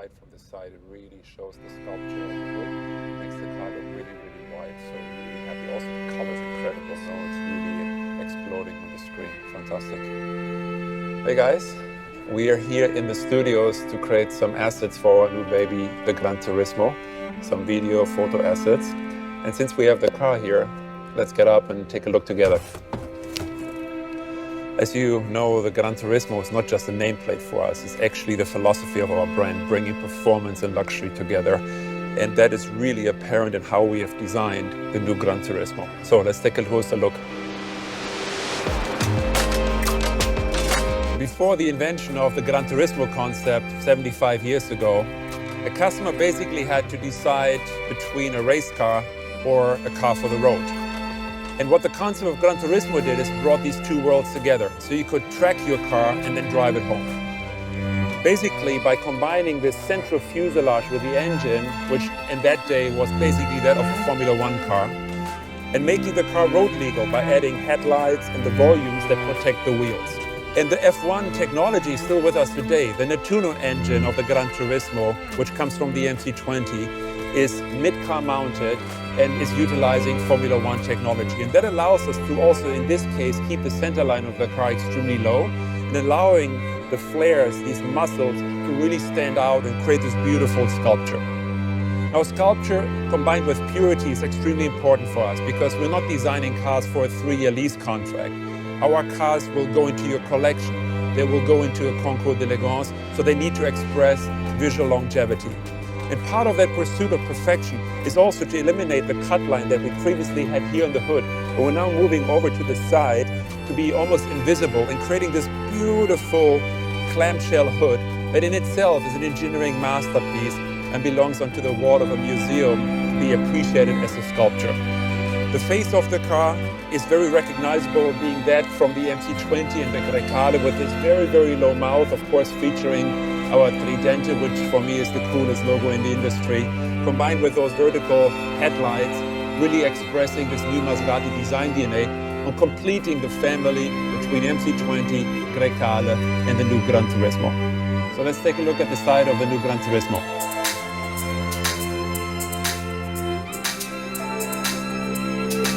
light from the side, it really shows the sculpture of the wood. Makes the car look really, really wide. So really happy. Also the color is incredible. So it's really exploding on the screen. Fantastic. Hey guys, we are here in the studios to create some assets for our new baby, the GranTurismo. Some video, photo assets. And since we have the car here, let's get up and take a look together. As you know, the GranTurismo is not just a nameplate for us, it's actually the philosophy of our brand, bringing performance and luxury together. And that is really apparent in how we have designed the new GranTurismo. So let's take a closer look. Before the invention of the GranTurismo concept 75 years ago, a customer basically had to decide between a race car or a car for the road. And what the concept of GranTurismo did is brought these two worlds together. So you could track your car and then drive it home. Basically, by combining this central fuselage with the engine, which in that day was basically that of a Formula One car, and making the car road legal by adding headlights and the volumes that protect the wheels. And the F1 technology is still with us today. The Nettuno engine of the GranTurismo, which comes from the MC20, is mid-car mounted and is utilizing Formula One technology. And that allows us to also, in this case, keep the center line of the car extremely low and allowing the flares, these muscles, to really stand out and create this beautiful sculpture. Now, sculpture combined with purity is extremely important for us because we're not designing cars for a 3-year lease contract. Our cars will go into your collection. They will go into a concours d'elegance, so they need to express visual longevity. And part of that pursuit of perfection is also to eliminate the cut line that we previously had here on the hood. But we're now moving over to the side to be almost invisible and creating this beautiful clamshell hood that in itself is an engineering masterpiece and belongs onto the wall of a museum to be appreciated as a sculpture. The face of the car is very recognizable, being that from the MC20 and the Grecale with this very, very low mouth, of course featuring our Tridente, which for me is the coolest logo in the industry, combined with those vertical headlights, really expressing this new Maserati design DNA and completing the family between MC20, Grecale and the new GranTurismo. So let's take a look at the side of the new GranTurismo.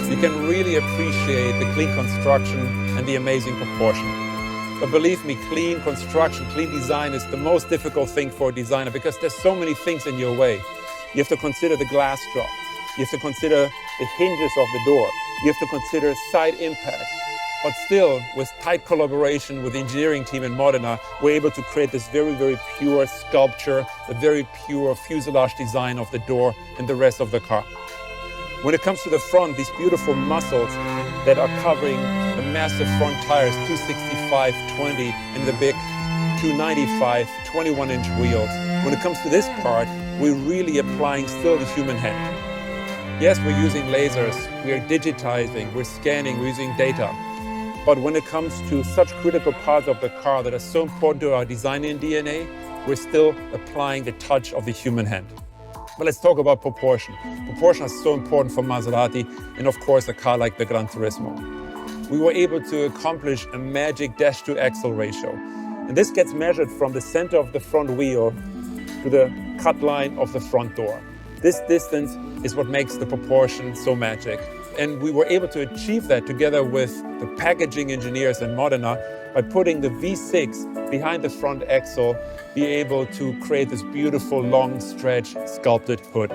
You can really appreciate the clean construction and the amazing proportion. But believe me, clean construction, clean design is the most difficult thing for a designer because there's so many things in your way. You have to consider the glass drop. You have to consider the hinges of the door. You have to consider side impact. But still, with tight collaboration with the engineering team in Modena, we're able to create this very, very pure sculpture, a very pure fuselage design of the door and the rest of the car. When it comes to the front, these beautiful muscles that are covering the massive front tires, 265/20, and the big 295 21-inch wheels. When it comes to this part, we're really applying still the human hand. Yes, we're using lasers, we're digitizing, we're scanning, we're using data. But when it comes to such critical parts of the car that are so important to our design and DNA, we're still applying the touch of the human hand. But let's talk about proportion. Proportion is so important for Maserati and of course a car like the GranTurismo. We were able to accomplish a magic dash-to-axle ratio. And this gets measured from the center of the front wheel to the cut line of the front door. This distance is what makes the proportion so magic. And we were able to achieve that together with the packaging engineers in Modena by putting the V6 behind the front axle, be able to create this beautiful long stretch sculpted hood.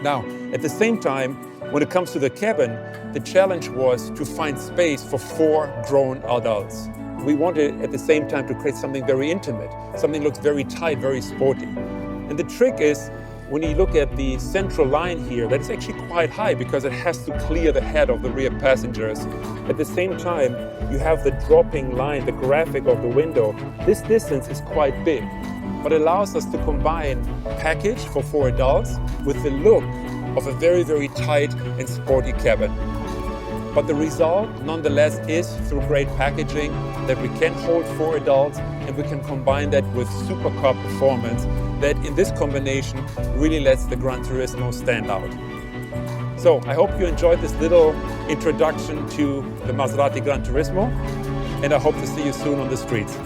Now, at the same time, when it comes to the cabin, the challenge was to find space for 4 grown adults. We wanted at the same time to create something very intimate, something that looks very tight, very sporty. And the trick is, when you look at the central line here, that is actually quite high because it has to clear the head of the rear passengers. At the same time, you have the dropping line, the graphic of the window. This distance is quite big, but allows us to combine package for 4 adults with the look of a very, very tight and sporty cabin. But the result, nonetheless, is through great packaging that we can hold 4 adults and we can combine that with supercar performance that in this combination really lets the GranTurismo stand out. So I hope you enjoyed this little introduction to the Maserati GranTurismo, and I hope to see you soon on the streets.